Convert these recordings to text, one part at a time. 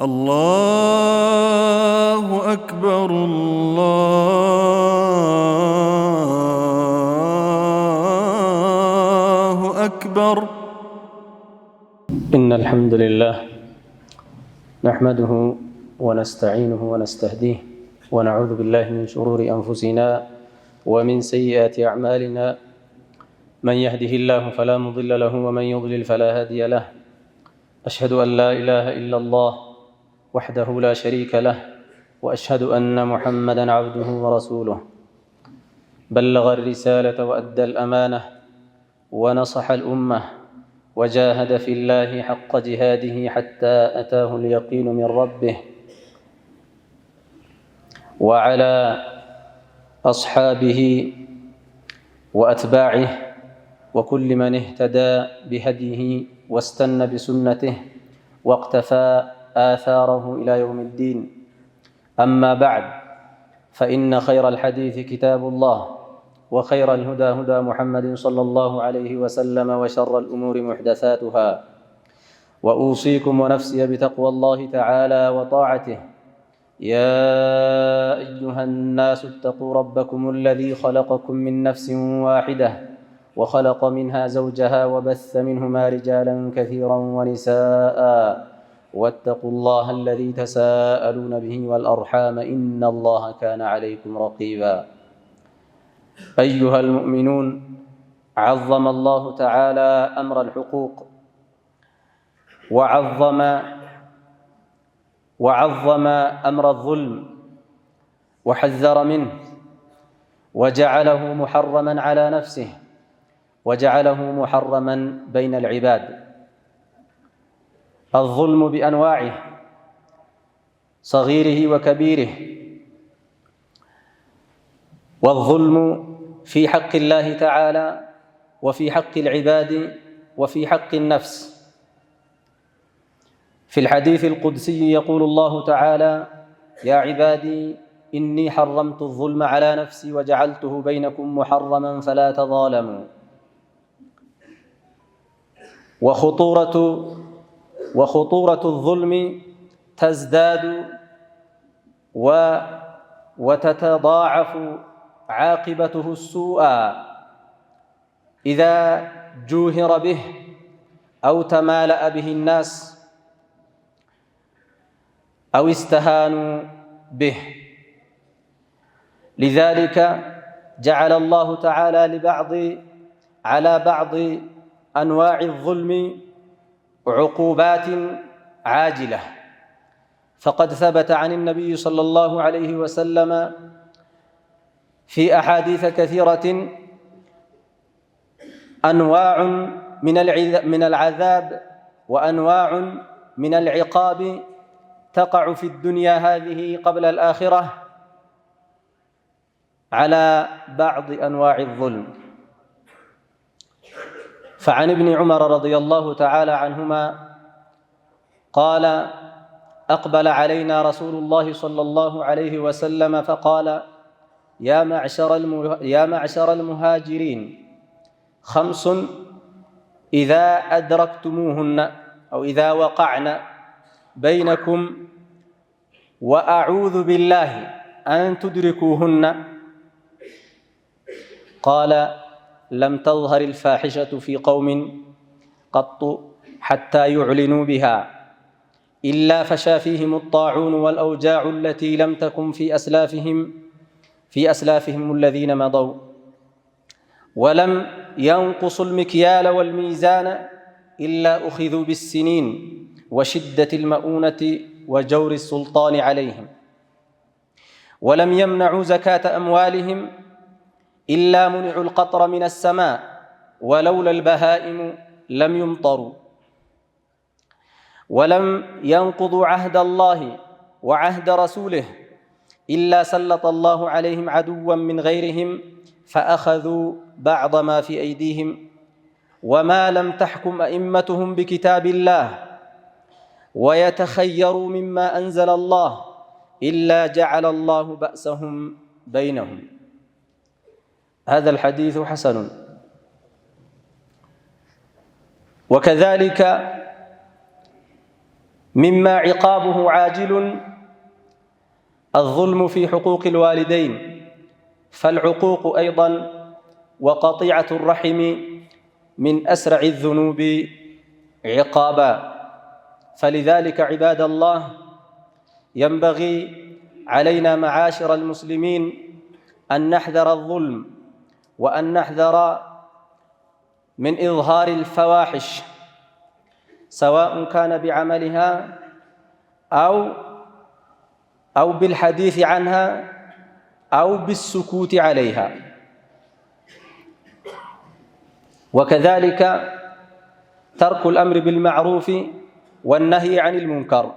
الله أكبر الله أكبر. إن الحمد لله نحمده ونستعينه ونستهديه ونعوذ بالله من شرور أنفسنا ومن سيئات أعمالنا، من يهده الله فلا مضل له ومن يضلل فلا هادي له. أشهد أن لا إله إلا الله وحده لا شريك له، وأشهد أن محمدًا عبده ورسوله. بلغ الرسالة وأدى الأمانة ونصح الأمة وجاهد في الله حق جهاده حتى أتاه اليقين من ربه. وعلى أصحابه وأتباعه وكل من اهتدى بهديه واستنى بسنته واقتفى آثاره إلى يوم الدين. أما بعد، فإن خير الحديث كتاب الله، وخير الهدى هدى محمد صلى الله عليه وسلم، وشر الأمور محدثاتها. وأوصيكم ونفسي بتقوى الله تعالى وطاعته. يا أيها الناس اتقوا ربكم الذي خلقكم من نفس واحدة وخلق منها زوجها وبث منهما رجالا كثيرا ونساء، واتقوا الله الذي تساءلون به والأرحام إن الله كان عليكم رقيبا. أيها المؤمنون، عظم الله تعالى أمر الحقوق وعظم أمر الظلم وحذر منه، وجعله محرما على نفسه، وجعله محرما بين العباد. الظلم بأنواعه، صغيره وكبيره. والظلم في حق الله تعالى وفي حق العباد وفي حق النفس. في الحديث القدسي يقول الله تعالى: يا عبادي إني حرمت الظلم على نفسي وجعلته بينكم محرما فلا تظالموا. وخطورة الظلم تزداد وتتضاعف عاقبته السوء إذا جوهر به أو تمالأ به الناس أو استهانوا به. لذلك جعل الله تعالى على بعض أنواع الظلم عقوبات عاجلة. فقد ثبت عن النبي صلى الله عليه وسلم في أحاديث كثيرة أنواع من العذاب وأنواع من العقاب تقع في الدنيا هذه قبل الآخرة على بعض أنواع الظلم. فعن ابن عمر رضي الله تعالى عنهما قال: أقبل علينا رسول الله صلى الله عليه وسلم فقال: يا معشر المهاجرين، 5 إذا أدركتموهن أو إذا وقعن بينكم وأعوذ بالله أن تدركوهن. قال: لم تظهر الفاحشة في قوم قط حتى يعلنوا بها، إلا فشى فيهم الطاعون والأوجاع التي لم تكن في أسلافهم الذين مضوا، ولم ينقصوا المكيال والميزان إلا أخذوا بالسنين وشدة المؤونة وجور السلطان عليهم، ولم يمنعوا زكاة أموالهم إلا منعوا القطر من السماء، ولولا البهائم لم يمطروا، ولم ينقضوا عهد الله وعهد رسوله إلا سلط الله عليهم عدوا من غيرهم فأخذوا بعض ما في أيديهم، وما لم تحكم أئمتهم بكتاب الله ويتخيروا مما أنزل الله إلا جعل الله بأسهم بينهم. هذا الحديث حسن. وكذلك مما عقابه عاجل الظلم في حقوق الوالدين، فالعقوق أيضا وقطيعة الرحم من أسرع الذنوب عقابا. فلذلك عباد الله ينبغي علينا معاشر المسلمين أن نحذر الظلم، وأن نحذر من إظهار الفواحش، سواء كان بعملها أو بالحديث عنها أو بالسكوت عليها. وكذلك ترك الأمر بالمعروف والنهي عن المنكر.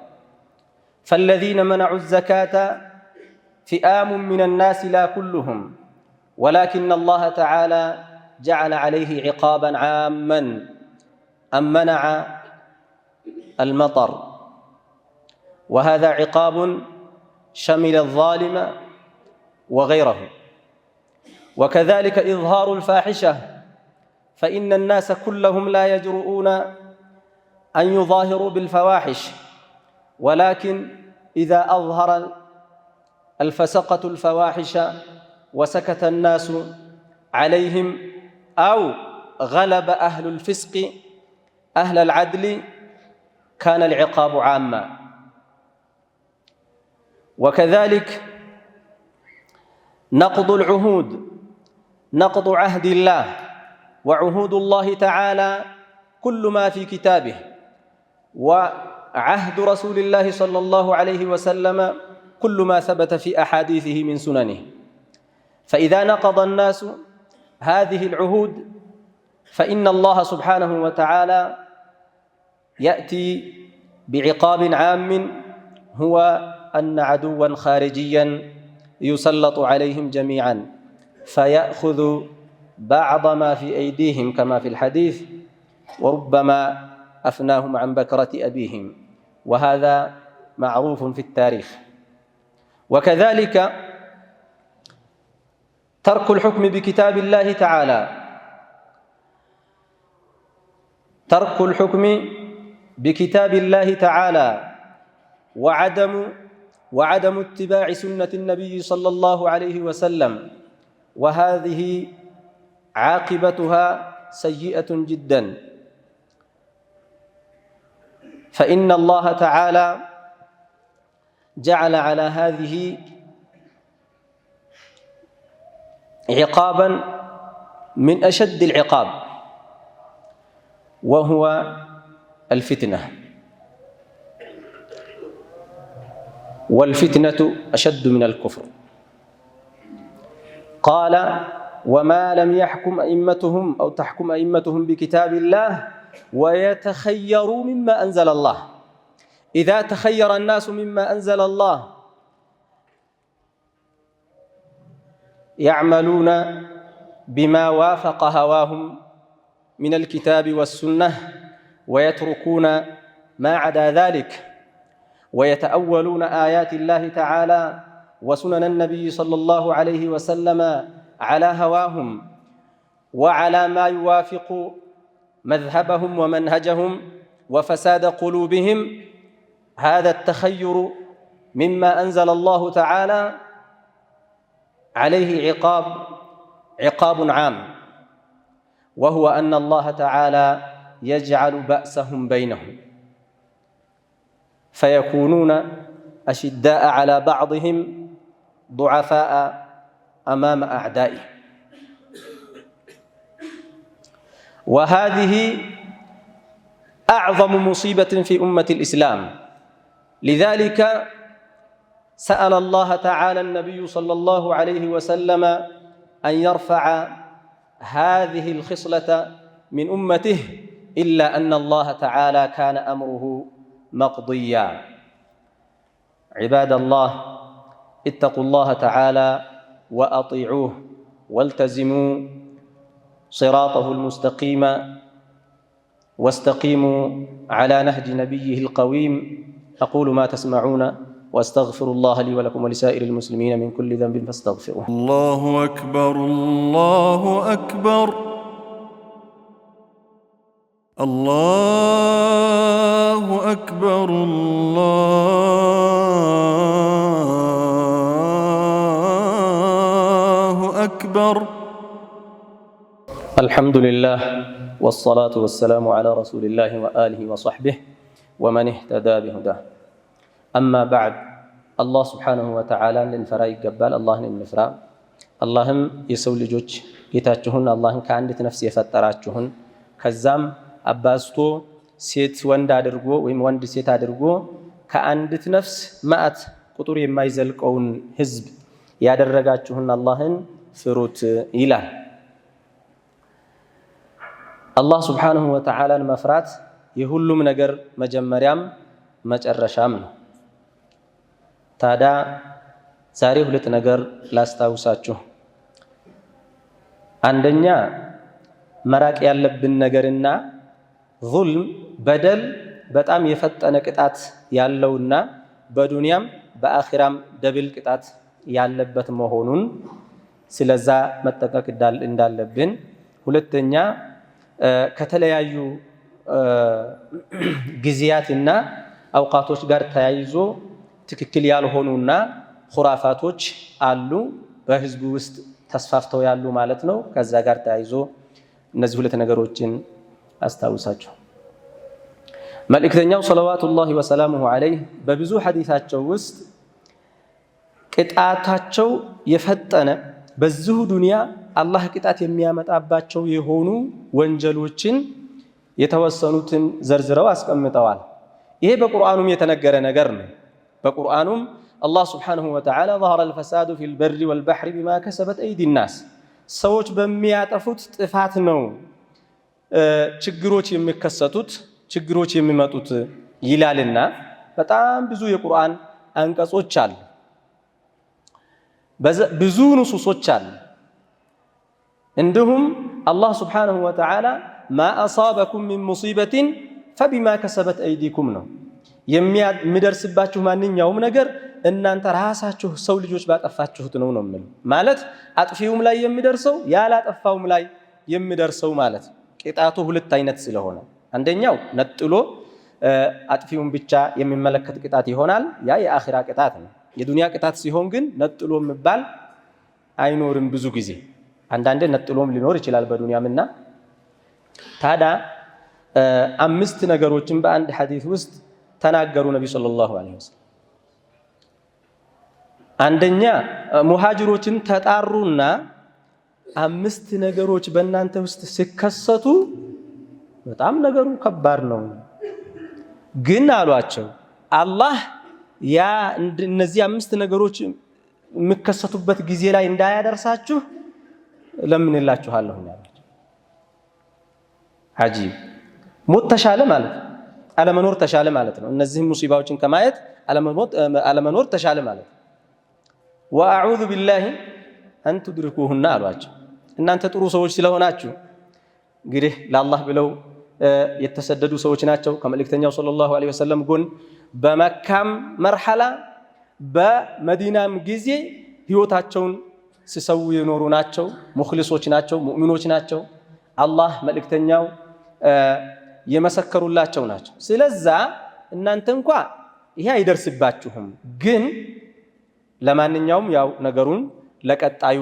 فالذين منعوا الزكاة فئام من الناس لا كلهم، ولكن الله تعالى جعل عليه عقابا عاما أن منع المطر، وهذا عقاب شمل الظالم وغيره. وكذلك إظهار الفاحشة، فإن الناس كلهم لا يجرؤون أن يظاهروا بالفواحش، ولكن إذا أظهر الفسقة الفواحش وسكت الناس عليهم، أو غلب أهل الفسق أهل العدل، كان العقاب عاما. وكذلك نقض العهود، نقض عهد الله وعهود الله تعالى كل ما في كتابه، وعهد رسول الله صلى الله عليه وسلم كل ما ثبت في أحاديثه من سننه. فإذا نقض الناس هذه العهود فإن الله سبحانه وتعالى يأتي بعقاب عام، هو أن عدوا خارجيا يسلط عليهم جميعا فيأخذ بعض ما في أيديهم كما في الحديث، وربما أفناهم عن بكرة أبيهم، وهذا معروف في التاريخ. وكذلك ترك الحكم بكتاب الله تعالى، ترك الحكم بكتاب الله تعالى وعدم اتباع سنة النبي صلى الله عليه وسلم، وهذه عاقبتها سيئة جدا. فإن الله تعالى جعل على هذه عقابا من أشد العقاب، وهو الفتنة، والفتنة أشد من الكفر. قال: وما لم يحكم أئمتهم أو تحكم أئمتهم بكتاب الله ويتخيروا مما أنزل الله. إذا تخير الناس مما أنزل الله يعملون بما وافق هواهم من الكتاب والسنة، ويتركون ما عدا ذلك، ويتأولون آيات الله تعالى وسنن النبي صلى الله عليه وسلم على هواهم وعلى ما يوافق مذهبهم ومنهجهم وفساد قلوبهم. هذا التخير مما أنزل الله تعالى عليه عقاب عام، وهو أن الله تعالى يجعل بأسهم بينهم، فيكونون أشداء على بعضهم ضعفاء أمام أعدائهم. وهذه أعظم مصيبة في أمة الإسلام. لذلك سأل الله تعالى النبي صلى الله عليه وسلم أن يرفع هذه الخصلة من أمته، إلا أن الله تعالى كان أمره مقضيا. عباد الله، اتقوا الله تعالى وأطيعوه والتزموا صراطه المستقيم، واستقيموا على نهج نبيه القويم. أقول ما تسمعون وأستغفر الله لي ولكم ولسائر المسلمين من كل ذنب فاستغفروه. الله أكبر، الله أكبر، الله أكبر الله أكبر. الحمد لله والصلاة والسلام على رسول الله وآله وصحبه ومن اهتدى بهداه. أما بعد، الله سبحانه وتعالى لنفرا يقبل الله لنفرا اللهم يسول لجوج يتاجهن الله كعندت نفسي يفتراجهن كزام أبازتو سيت وند أدرجو ويم وند سيت أدرجو كعندت نفس مات قطور ما يزلقون حزب يادرجاجهن اللهن فروت إله. الله سبحانه وتعالى المفرات يهلم نجر مجمريام مجرشام. ታዲያ ዛሬ ሁለት ነገር ላስታውሳችሁ። አንደኛ መራቅ ያለብን ነገርና ዙልም በደል በጣም የፈጠነ ቅጣት ያለውና በዱንያም በአኺራም ደብል ቅጣት ያለበት መሆኑን ስለዛ መጠንቀቅ እንዳለብን። ሁለተኛ ከተለያዩ ጊዜያትና አውቃቶች ጋር ተያይዞ ትክክል ያልሆኑና ኹራፋቶች አሉ በህዝቡ ውስጥ ተስፋፍተው ያሉ ማለት ነው። ከዛ ጋር ተያይዞ እነዚህ ሁለት ነገሮችን አስታውሳችሁ። መልእክተኛው ሰለዋቱላሂ ወሰላሙሁ ዐለይሂ በብዙ ሐዲሳቸው ውስጥ ቅጣታቸው የፈጠነ በዚሁ ዱንያ አላህ ቅጣት የሚያመጣባቸው የሆኑ ወንጀሎችን የተወሰኑትን ዘርዝረው አስቀምጠዋል። ይሄ በቁርአኑም የተነገረ ነገር ነው። በቁርአኑም አላህ ስብሓነሁ ወተዓላ ظهر الفساد في البر والبحر بما كسبت أيدي الناس ሰዎች በሚያጠፉት ጥፋት ነው ችግሮች የሚከሰቱት ችግሮች የሚመጡት ይላልና በጣም ብዙ የቁርአን አንቀጾች አሉ፣ ብዙ ንሱሶች አሉ። እንዲሁም አላህ ስብሓነሁ ወተዓላ ما أصابكم من مصيبة فبما كسبت أيديكم ነው የሚደርስባችሁ ማንኛውም ነገር እናንተ ራሳችሁ ሰው ልጆች ባጠፋችሁት ነው የሚለው ማለት አጥፊውም ላይ የሚደርሰው ያላጠፋውም ላይ የሚደርሰው ማለት ቅጣቱ ሁለት አይነት ስለሆነ አንደኛው ነጥሎ አጥፊውን ብቻ የሚመለከት ቅጣት ይሆናል። ያ የአኺራ ቅጣት ነው። የዱንያ ቅጣት ሲሆን ግን ነጥሎ የሚባል አይኖርም። ብዙ ጊዜ አንዳንዴ ነጥሎም ሊኖር ይችላል በዱንያምና ታዲያ አምስት ነገሮችን በአንድ ሐዲስ ውስጥ ተናገሩ ነብዩ ሰለላሁ ዐለይሂ ወሰለም። አንደኛ ሙሃጅሮችን ተጣሩና አምስት ነገሮች በእናንተ ውስጥ ሲከሰቱ በጣም ነገሩ ከባድ ነው፣ ግን አሏቸው አላህ ያ እነዚህ አምስት ነገሮች የሚከሰቱበት ጊዜ ላይ እንዳያደርሳችሁ ለምንላችኋለሁ ያላቸው። አጂብ ሞት ተሻለ ማለት ነው፣ አለመኖር ተሻለ ማለት ነው። እነዚህ ሙሲባዎችን ከማየት አለመኖር ተሻለ ማለት ነው። ወአዑዙ ቢላሂ አን ትድሪኩሁና አሏቸው። እናንተ ጥሩ ሰዎች ስለሆናችሁ እንግዲህ ለአላህ ብለው የተሰደዱ ሰዎች ናቸው ከመልእክተኛው ሰለላሁ ዐለይሂ ወሰለም ጎን በመካም መርሐላ በመዲናም ጊዜ ህይወታቸውን ሲሰው የኖሩ ናቸው። ሙኽሊሶች ናቸው፣ ሙእሚኖች ናቸው። አላህ መልእክተኛው የመሰከሩላቸው ናቸው። ስለዛ እናንተ እንኳ ይሄ አይደርስባችሁም፣ ግን ለማንኛውም ያው ነገሩን ለቀጣዩ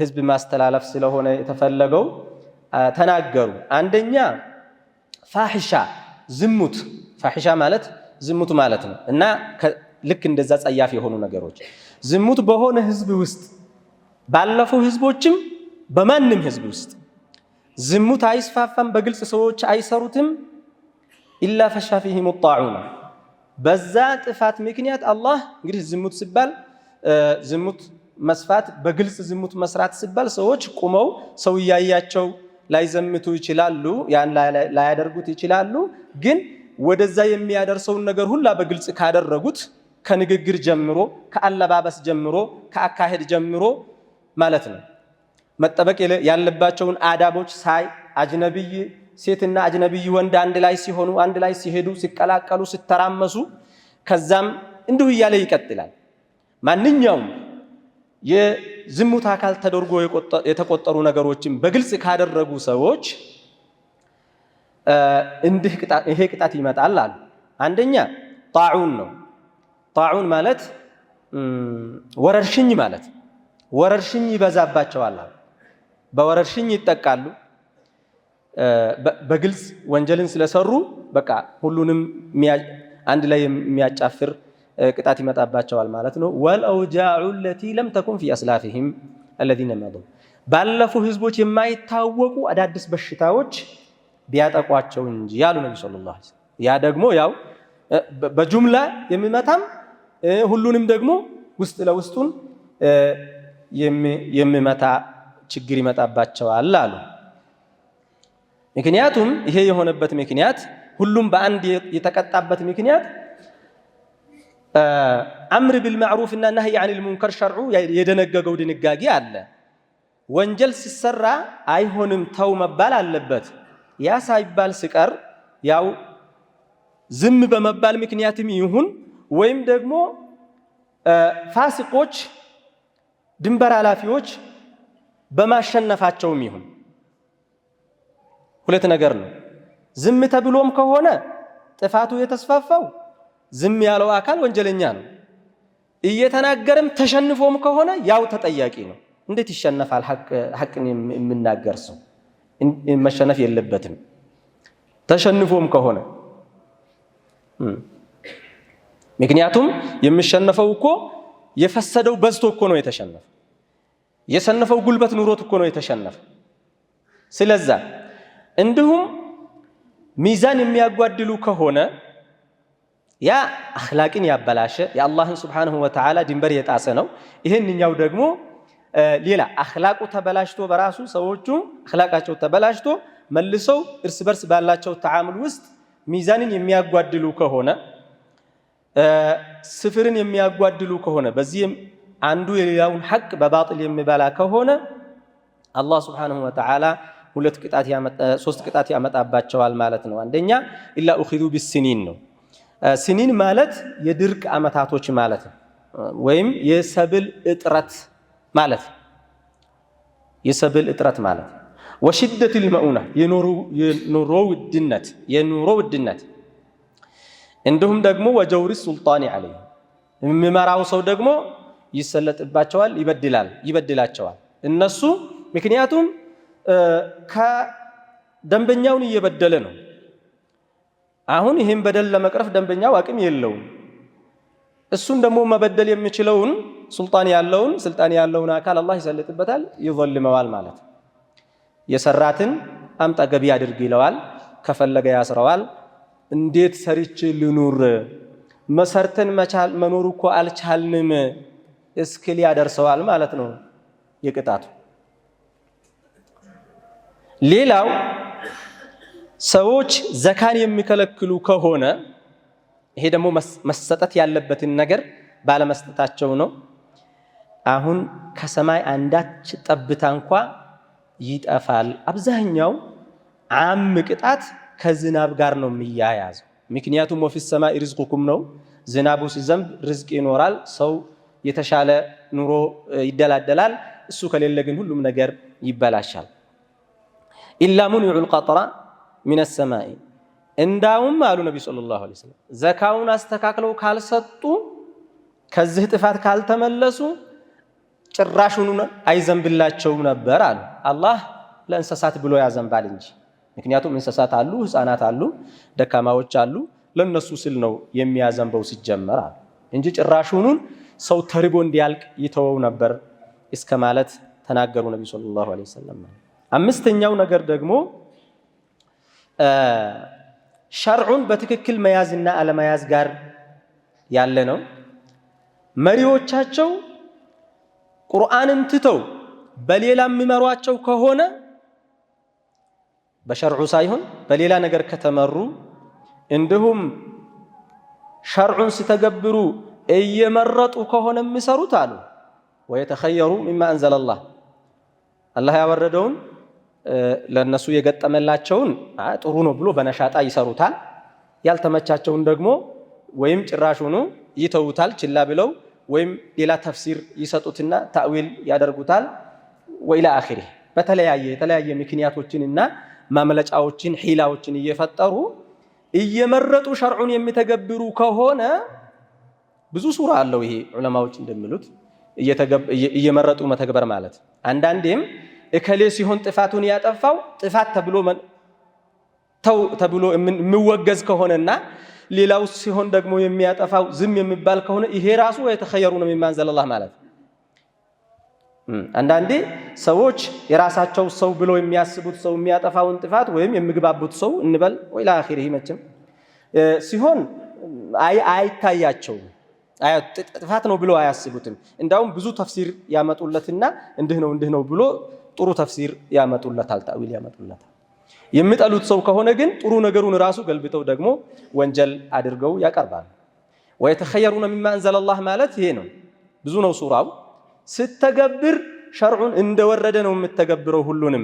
ህዝብ ማስተላለፍ ስለሆነ የተፈለገው ተናገሩ። አንደኛ ፋሂሻ ዝሙት፣ ፋሂሻ ማለት ዝሙት ማለት ነው እና ልክ እንደዛ ጸያፍ የሆኑ ነገሮች ዝሙት በሆነ ህዝብ ውስጥ ባለፉ ህዝቦችም በማንም ህዝብ ውስጥ ዝሙት አይስፋፋም፣ በግልጽ ሰዎች አይሰሩትም። ኢላ ፈሻ ፊሂም ጣዑና በዛ ጥፋት ምክንያት አላህ እንግዲህ ዝሙት ሲባል ዝሙት መስፋት በግልጽ ዝሙት መስራት ሲባል ሰዎች ቁመው ሰው ያያቸው ላይዘምቱ ይችላሉ፣ ያን ላያደርጉት ይችላሉ። ግን ወደዛ የሚያደርሰውን ነገር ሁላ በግልጽ ካደረጉት ከንግግር ጀምሮ ከአለባበስ ጀምሮ ከአካሄድ ጀምሮ ማለት ነው መጠበቅ ያለባቸውን አዳቦች ሳይ አጅነብይ ሴትና አጅነብይ ወንድ አንድ ላይ ሲሆኑ አንድ ላይ ሲሄዱ ሲቀላቀሉ ሲተራመሱ ከዛም እንዲሁ እያለ ይቀጥላል። ማንኛውም የዝሙት አካል ተደርጎ የተቆጠሩ ነገሮችን በግልጽ ካደረጉ ሰዎች እንዲህ ይሄ ቅጣት ይመጣል አሉ። አንደኛ ጣዑን ነው። ጣዑን ማለት ወረርሽኝ ማለት ወረርሽኝ ይበዛባቸዋል። በወረርሽኝ ይጠቃሉ። በግልጽ ወንጀልን ስለሰሩ በቃ ሁሉንም አንድ ላይ የሚያጫፍር ቅጣት ይመጣባቸዋል ማለት ነው። ወልአውጃዑ التي لم تكن في أسلافهم الذين مضوا ባለፉ ህዝቦች የማይታወቁ አዳዲስ በሽታዎች ቢያጠቋቸው እንጂ ያሉ ነብዩ ሰለላሁ ዐለይሂ ወሰለም። ያ ደግሞ ያው በጅምላ የሚመታም ሁሉንም ደግሞ ውስጥ ለውስጡን የሚመታ ችግር ይመጣባቸዋል አሉ። ምክንያቱም ይሄ የሆነበት ምክንያት ሁሉም በአንድ የተቀጣበት ምክንያት አምር ቢልማዕሩፍ እና ነህይ ዐኒል ሙንከር ሸርዑ የደነገገው ድንጋጌ አለ። ወንጀል ሲሰራ አይሆንም ተው መባል አለበት። ያ ሳይባል ሲቀር ያው ዝም በመባል ምክንያትም ይሁን ወይም ደግሞ ፋሲቆች ድንበር ኃላፊዎች በማሸነፋቸውም ይሁን ሁለት ነገር ነው። ዝም ተብሎም ከሆነ ጥፋቱ የተስፋፋው ዝም ያለው አካል ወንጀለኛ ነው። እየተናገረም ተሸንፎም ከሆነ ያው ተጠያቂ ነው። እንዴት ይሸነፋል? ሐቅን የሚናገር ሰው መሸነፍ የለበትም ተሸንፎም ከሆነ። ምክንያቱም የሚሸነፈው እኮ የፈሰደው በዝቶ እኮ ነው የተሸነፈ። የሰነፈው ጉልበት ኑሮት እኮ ነው የተሸነፈ። ስለዛ እንዲሁም ሚዛን የሚያጓድሉ ከሆነ ያ አኽላቅን ያበላሸ የአላህን ሱብሓነሁ ወተዓላ ድንበር የጣሰ ነው። ይሄንኛው ደግሞ ሌላ አኽላቁ ተበላሽቶ በራሱ ሰዎቹ አኽላቃቸው ተበላሽቶ መልሰው እርስ በርስ ባላቸው ተዓሙል ውስጥ ሚዛንን የሚያጓድሉ ከሆነ ስፍርን የሚያጓድሉ ከሆነ በዚህም አንዱ የሌላውን ሐቅ በባጥል የሚበላ ከሆነ አላህ ሱብሓነሁ ወተዓላ ሶስት ቅጣት ያመጣባቸዋል ማለት ነው። አንደኛ ኢላ ኡኺዙ ቢስኒን ነው። ስኒን ማለት የድርቅ ዓመታቶች ማለት ነው፣ ወይም የሰብል እጥረት ማለት ወሽደቱል መኡና የኑሮ ውድነት እንዲሁም ደግሞ ወጀውሪ ሱልጣኒ ዐለይሂ የሚመራው ሰው ደግሞ ይሰለጥባቸዋል፣ ይበድላቸዋል እነሱ ምክንያቱም ከደንበኛውን እየበደለ ነው። አሁን ይህን በደል ለመቅረፍ ደንበኛው አቅም የለውም። እሱን ደግሞ መበደል የሚችለውን ስልጣን ያለውን አካል አላህ ይሰልጥበታል፣ ይዘልመዋል ማለት ነው። የሰራትን አምጣ ገቢ አድርግ ይለዋል፣ ከፈለገ ያስረዋል። እንዴት ሰርቼ ልኑር? መሰርተን መኖር እኮ አልቻልንም እስክል ያደርሰዋል ማለት ነው የቅጣቱ። ሌላው ሰዎች ዘካን የሚከለክሉ ከሆነ ይሄ ደግሞ መሰጠት ያለበትን ነገር ባለመስጠታቸው ነው። አሁን ከሰማይ አንዳች ጠብታ እንኳ ይጠፋል። አብዛኛው ዓም ቅጣት ከዝናብ ጋር ነው የሚያያዘው። ምክንያቱም ወፊ ሰማይ ሪዝቁኩም ነው። ዝናቡ ሲዘንብ ርዝቅ ይኖራል፣ ሰው የተሻለ ኑሮ ይደላደላል። እሱ ከሌለ ግን ሁሉም ነገር ይበላሻል። ኢላ ሙኒዑል ቀጥራ ሚነ ሰማይ እንዳውም አሉ ነቢ ሰለላሁ ዐለይሂ ወሰለም ዘካውን አስተካክለው ካልሰጡ ከዚህ ጥፋት ካልተመለሱ ጭራሹን አይዘንብላቸውም ነበር አሉ። አላህ ለእንስሳት ብሎ ያዘንባል እንጂ። ምክንያቱም እንስሳት አሉ፣ ህፃናት አሉ፣ ደካማዎች አሉ። ለነሱ ስል ነው የሚያዘንበው ሲጀመር አሉ እንጂ ጭራሹን ሰው ተርቦ እንዲያልቅ ይተወው ነበር እስከ ማለት ተናገሩ ነቢ ሰለላሁ ዐለይሂ ወሰለም። አምስተኛው ነገር ደግሞ ሸርዑን በትክክል መያዝና አለመያዝ ጋር ያለ ነው። መሪዎቻቸው ቁርአንን ትተው በሌላ የሚመሯቸው ከሆነ በሸርዑ ሳይሆን በሌላ ነገር ከተመሩ እንዲሁም ሸርዑን ሲተገብሩ እየመረጡ ከሆነ የሚሰሩት አሉ ወየተኸየሩ ሚማ አንዘለላህ አላህ ያወረደውን ለነሱ የገጠመላቸውን ጥሩ ነው ብሎ በነሻጣ ይሰሩታል። ያልተመቻቸውን ደግሞ ወይም ጭራሹኑ ይተውታል ችላ ብለው ወይም ሌላ ተፍሲር ይሰጡትና ታዊል ያደርጉታል። ወኢላ አኺሪ የተለያየ ምክንያቶችንና ማመለጫዎችን ሒላዎችን እየፈጠሩ እየመረጡ ሸርዑን የሚተገብሩ ከሆነ ብዙ ሱራ አለው ይሄ ዑለማዎች እንደሚሉት እየመረጡ መተግበር ማለት አንዳንዴም እከሌ ሲሆን ጥፋቱን ያጠፋው ጥፋት ተብሎ የሚወገዝ ከሆነና ሌላው ሲሆን ደግሞ የሚያጠፋው ዝም የሚባል ከሆነ ይሄ ራሱ የተኸየሩነ ሚማ አንዘለላህ ማለት አንዳንዴ ሰዎች የራሳቸው ሰው ብሎ የሚያስቡት ሰው የሚያጠፋውን ጥፋት ወይም የሚግባቡት ሰው እንበል ወይ ለአኺሪህ መቼም ሲሆን አይታያቸውም ጥፋት ነው ብሎ አያስቡትም እንዳውም ብዙ ተፍሲር ያመጡለትና እንዲህ ነው ብሎ ጥሩ ተፍሲር ያመጡለታል ታዊል ያመጡለታል የሚጠሉት ሰው ከሆነ ግን ጥሩ ነገሩን ራሱ ገልብጠው ደግሞ ወንጀል አድርገው ያቀርባሉ ወይተኸየሩነ ሚማ አንዘለላህ ማለት ይሄ ነው ብዙ ነው ሱራው ስተገብር ሸርዑን እንደወረደ ነው የምትተገብረው ሁሉንም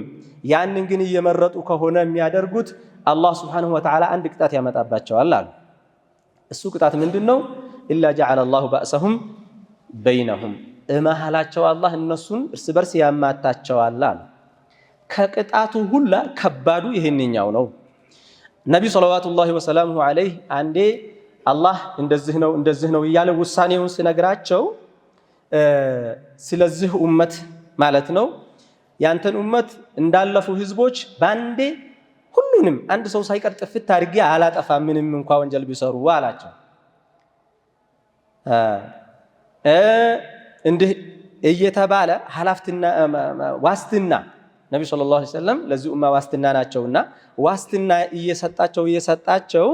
ያንን ግን እየመረጡ ከሆነ የሚያደርጉት አላህ Subhanahu Wa Ta'ala አንድ ቅጣት ያመጣባቸዋል አሉ እሱ ቅጣት ምንድነው ኢላ جعل الله بأسهم بينهم እማሃላቸው አላህ እነሱን እርስ በርስ ያማታቸዋል አሉ ከቅጣቱ ሁላ ከባዱ ይሄንኛው ነው ነብዩ ሰለላሁ ዐለይሂ ዐለይሂ አንዴ አላህ እንደዚህ ነው እያለ ውሳኔውን ሲነግራቸው ስለዚህ ኡመት ማለት ነው ያንተን ኡመት እንዳለፉ ህዝቦች ባንዴ ሁሉንም አንድ ሰው ሳይቀር ጥፍት አድርጌ አላጠፋ ምንም እንኳን ወንጀል ቢሰሩ አላቸው እንዲህ እየተባለ ሐላፍትና ዋስትና ነብዩ ሰለላሁ ዐለይሂ ወሰለም ለዚህ ኡማ ዋስትና ናቸውና ዋስትና እየሰጣቸው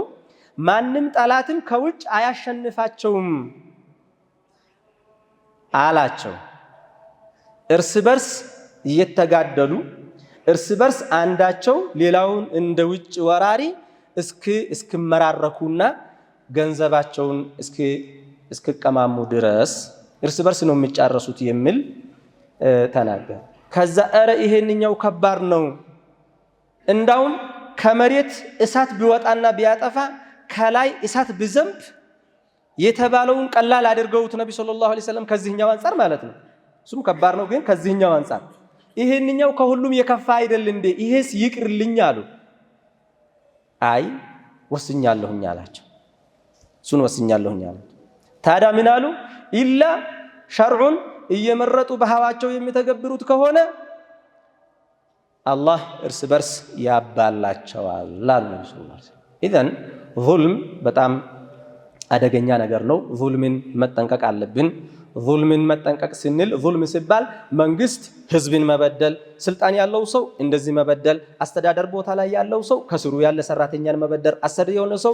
ማንም ጠላትም ከውጭ አያሸንፋቸውም አላቸው እርስ በርስ እየተጋደሉ እርስ በርስ አንዳቸው ሌላውን እንደ ውጭ ወራሪ እስከመራረኩና ገንዘባቸውን እስከቀማሙ ድረስ እርስ በርስ ነው የሚጫረሱት የሚል ተናገረ ከዛ አረ ይሄንኛው ከባድ ነው እንዳውም ከመሬት እሳት ቢወጣና ቢያጠፋ ከላይ እሳት ቢዘንብ የተባለውን ቀላል አድርገውት ነብዩ ሰለላሁ ዐለይሂ ወሰለም ከዚህኛው አንፃር ማለት ነው እሱም ከባድ ነው ግን ከዚህኛው አንፃር ይሄንኛው ከሁሉም የከፋ አይደል እንዴ ይሄስ ይቅርልኝ አሉ አይ ወስኛለሁኝ አላቸው እሱን ወስኛለሁኝ አላቸው ታዲያ ምን አሉ ኢላ ሸርዑን እየመረጡ በሃዋቸው የሚተገብሩት ከሆነ አላህ እርስ በርስ ያባላቸዋል አሉ ነብዩ ሰለላሁ ዐለይሂ ወሰለም ኢዘን ዙልም በጣም አደገኛ ነገር ነው ዙልምን መጠንቀቅ አለብን ዙልምን መጠንቀቅ ስንል ዙልም ሲባል መንግስት ህዝብን መበደል ስልጣን ያለው ሰው እንደዚህ መበደል አስተዳደር ቦታ ላይ ያለው ሰው ከስሩ ያለ ሰራተኛን መበደል አሰሪ የሆነ ሰው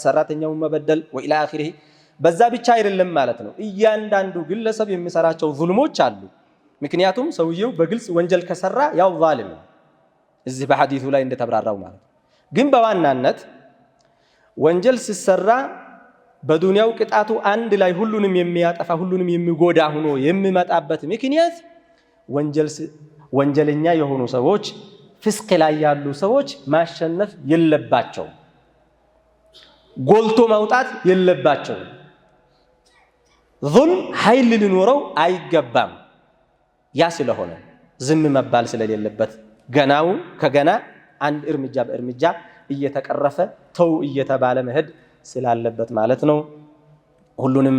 ሰራተኛውን መበደል ወኢላ አኺሪህ በዛ ብቻ አይደለም ማለት ነው እያንዳንዱ ግለሰብ የሚሰራቸው ዙልሞች አሉ ምክንያቱም ሰውየው በግልጽ ወንጀል ከሰራ ያው ዛሊም እዚህ በሐዲሱ ላይ እንደተብራራው ማለት ግን በዋናነት ወንጀል ሲሰራ በዱንያው ቅጣቱ አንድ ላይ ሁሉንም የሚያጠፋ ሁሉንም የሚጎዳ ሆኖ የሚመጣበት ምክንያት ወንጀለኛ የሆኑ ሰዎች ፍስቅ ላይ ያሉ ሰዎች ማሸነፍ የለባቸው ጎልቶ ማውጣት የለባቸው ዙልም ኃይል ሊኖረው አይገባም ያ ስለሆነ ዝም መባል ስለሌለበት ገናው ከገና አንድ እርምጃ በእርምጃ እየተቀረፈ ተው እየተባለ መሄድ ስላለበት ማለት ነው ሁሉንም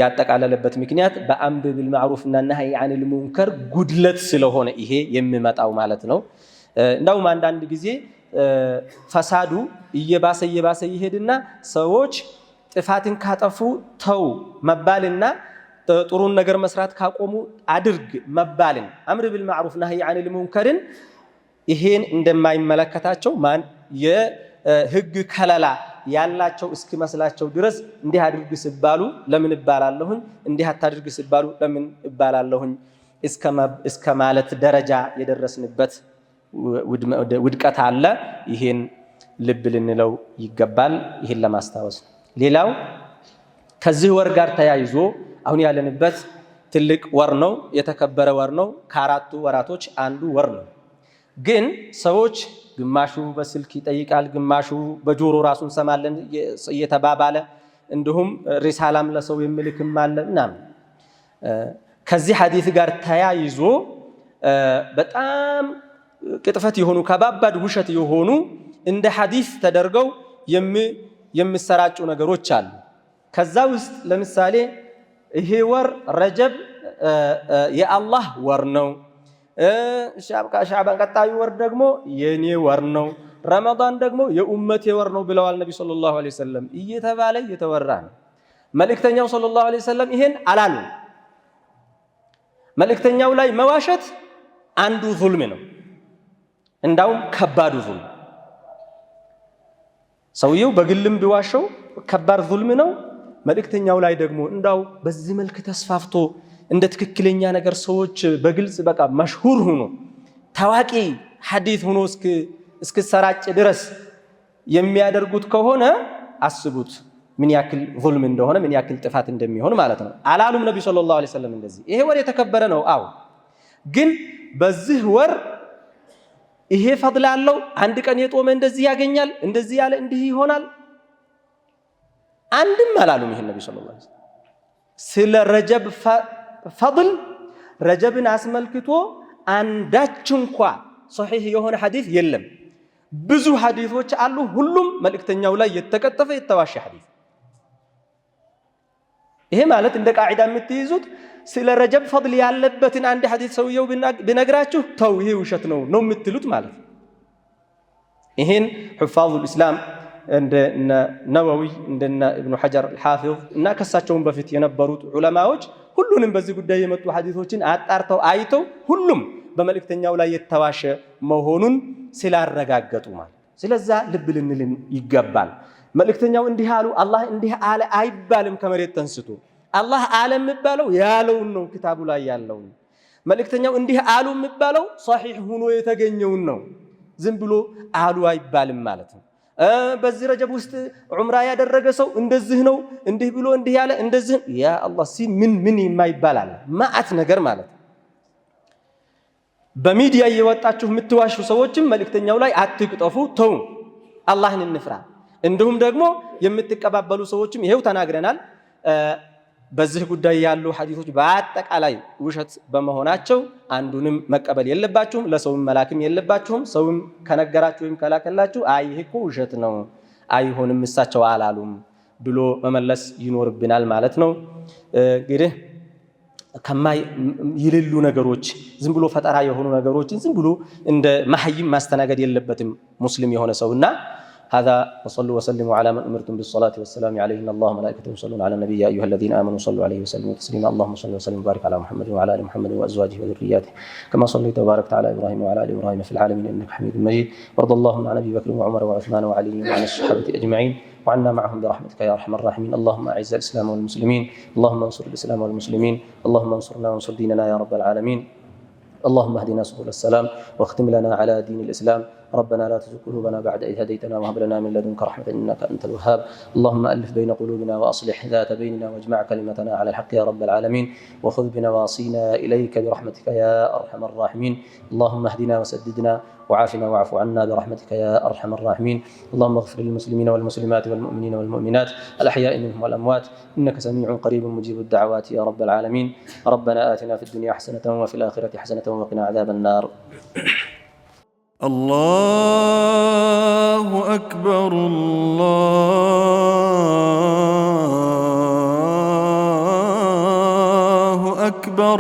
ያጠቃለለበት ምክንያት በአምር ቢልማዕሩፍና ነህይ ዐኒል ሙንከር ጉድለት ስለሆነ ይሄ የሚመጣው ማለት ነው እንዳውም አንዳንድ ጊዜ ፈሳዱ እየባሰ ይሄድና ሰዎች ጥፋትን ካጠፉ ተው መባልና ጥሩን ነገር መስራት ካቆሙ አድርግ መባልን አምር ቢልማዕሩፍ ነህይ ዐኒል ሙንከርን ይሄን እንደማይመለከታቸው ማን የህግ ከለላ ያላቸው እስኪመስላቸው ድረስ እንዲህ አድርግ ሲባሉ ለምን ይባላለሁኝ እንዲህ አታድርግ ሲባሉ ለምን ይባላለሁኝ እስከ ማለት ደረጃ የደረስንበት ውድቀት አለ ይሄን ልብ ልንለው ይገባል ይሄን ለማስታወስ ሌላው ከዚህ ወር ጋር ተያይዞ አሁን ያለንበት ትልቅ ወር ነው የተከበረ ወር ነው ከአራቱ ወራቶች አንዱ ወር ነው ግን ሰዎች ግማሹ በስልክ ይጠይቃል ግማሹ በጆሮ ራሱን ሰማለን እየተባባለ እንዲሁም ሪሳላም ለሰው የሚልክም አለ እናም ከዚህ ሐዲስ ጋር ተያይዞ በጣም ቅጥፈት የሆኑ ከባባድ ውሸት የሆኑ እንደ ሐዲስ ተደርገው የሚሰራጩ ነገሮች አሉ። ከዛ ውስጥ ለምሳሌ ይሄ ወር ረጀብ የአላህ ወር ነው፣ ሻዕባን ቀጣዩ ወር ደግሞ የኔ ወር ነው፣ ረመዳን ደግሞ የኡመቴ ወር ነው ብለዋል ነቢ ሰለላሁ ዐለይሂ ወሰለም እየተባለ እየተወራ ነው። መልእክተኛው ሰለላሁ ዐለይሂ ወሰለም ይሄን አላሉ። መልእክተኛው ላይ መዋሸት አንዱ ዙልም ነው፣ እንዳውም ከባዱ ዙልም። ሰውየው በግልም ቢዋሸው ከባድ ዙልም ነው። መልእክተኛው ላይ ደግሞ እንዳው በዚህ መልክ ተስፋፍቶ እንደ ትክክለኛ ነገር ሰዎች በግልጽ በቃ መሽሁር ሆኖ ታዋቂ ሐዲስ ሆኖ እስከሰራጭ ድረስ የሚያደርጉት ከሆነ አስቡት ምን ያክል ዙልም እንደሆነ ምን ያክል ጥፋት እንደሚሆን ማለት ነው። አላሉም ነብዩ ሰለላሁ ዐለይሂ ወሰለም እንደዚህ። ይሄ ወር የተከበረ ነው። አዎ ግን በዚህ ወር ይሄ ፈድል አለው፣ አንድ ቀን የጦመ እንደዚህ ያገኛል፣ እንደዚህ ያለ እንዲህ ይሆናል አንድም አላሉም። ይሄ ነብዩ ሰለላሁ ዐለይሂ ወሰለም ስለ ረጀብ ፈድል ረጀብን አስመልክቶ አንዳች እንኳ ሶሒህ የሆነ ሐዲስ የለም። ብዙ ሐዲሶች አሉ፣ ሁሉም መልእክተኛው ላይ የተቀጠፈ የተዋሸ ሐዲስ። ይሄ ማለት እንደ ቃዒዳ የምትይዙት ስለ ረጀብ ፈድል ያለበትን አንድ ሐዲስ ሰውየው ቢነግራችሁ ተው ይሄ ውሸት ነው የምትሉት ማለት ነው። ይሄን ሑፋዙል ኢስላም እንደነ ነወዊ እንደነ ኢብኑ ሐጀር አልሐፊዝ እና ከሳቸውም በፊት የነበሩት ዑለማዎች ሁሉንም በዚህ ጉዳይ የመጡ ሐዲሶችን አጣርተው አይተው ሁሉም በመልእክተኛው ላይ የተዋሸ መሆኑን ስላረጋገጡ ማለት። ስለዛ ልብ ልንልን ይገባል። መልእክተኛው እንዲህ አሉ አላህ እንዲህ አለ አይባልም። ከመሬት ተንስቶ አላህ አለ የሚባለው ያለውን ነው፣ ክታቡ ላይ ያለውን። መልእክተኛው እንዲህ አሉ የሚባለው ሷሂህ ሆኖ የተገኘውን ነው። ዝም ብሎ አሉ አይባልም ማለት ነው። በዚህ ረጀብ ውስጥ ዑምራ ያደረገ ሰው እንደዚህ ነው እንዲህ ብሎ እንዲህ ያለ እንደዚህ ያ አላህ ምን የማይባል አለ ማአት ነገር ማለት ነው። በሚዲያ እየወጣችሁ የምትዋሹ ሰዎችም መልእክተኛው ላይ አትቅጠፉ፣ ተው፣ አላህን እንፍራ። እንዲሁም ደግሞ የምትቀባበሉ ሰዎችም ይሄው ተናግረናል። በዚህ ጉዳይ ያሉ ሐዲሶች በአጠቃላይ ውሸት በመሆናቸው አንዱንም መቀበል የለባችሁም፣ ለሰውም መላክም የለባችሁም። ሰውም ከነገራችሁ ወይም ከላከላችሁ አይ ይሄ እኮ ውሸት ነው አይሆንም እሳቸው አላሉም ብሎ መመለስ ይኖርብናል ማለት ነው። እንግዲህ ከማይ ይልሉ ነገሮች ዝም ብሎ ፈጠራ የሆኑ ነገሮችን ዝም ብሎ እንደ መሐይም ማስተናገድ የለበትም ሙስሊም የሆነ ሰውና هذا وصلوا وسلموا على من أمرتم بالصلاة والسلام عليه إن الله وملائكته يصلون على النبي يا أيها الذين آمنوا صلوا عليه وسلموا تسليما اللهم صل وسلم وبارك على محمد وعلى آل محمد وأزواجه وذرياته كما صليت وباركت على إبراهيم وعلى آل إبراهيم في العالمين إنك حميد مجيد وارض اللهم عن أبي بكر وعمر وعثمان وعلي وعن الصحابة أجمعين وعنا معهم برحمتك يا أرحم الراحمين اللهم أعز الإسلام والمسلمين اللهم انصر الإسلام والمسلمين اللهم انصرنا وانصر ديننا يا رب العالمين اللهم اهدنا سبل السلام واختم لنا على دين الإسلام ربنا لا تزغ قلوبنا بعد إذ هديتنا وهب لنا من لدنك رحمة إنك أنت الوهاب اللهم ألف بين قلوبنا وأصلح ذات بيننا واجمع كلمتنا على الحق يا رب العالمين وخذ بنواصينا إليك برحمتك يا أرحم الراحمين اللهم اهدنا وسددنا وعافنا واعف عنا برحمتك يا أرحم الراحمين اللهم اغفر للمسلمين والمسلمات والمؤمنين والمؤمنات الأحياء منهم والأموات إنك سميع قريب مجيب الدعوات يا رب العالمين ربنا آتنا في الدنيا حسنة وفي الآخرة حسنة وقنا عذاب النار الله أكبر الله أكبر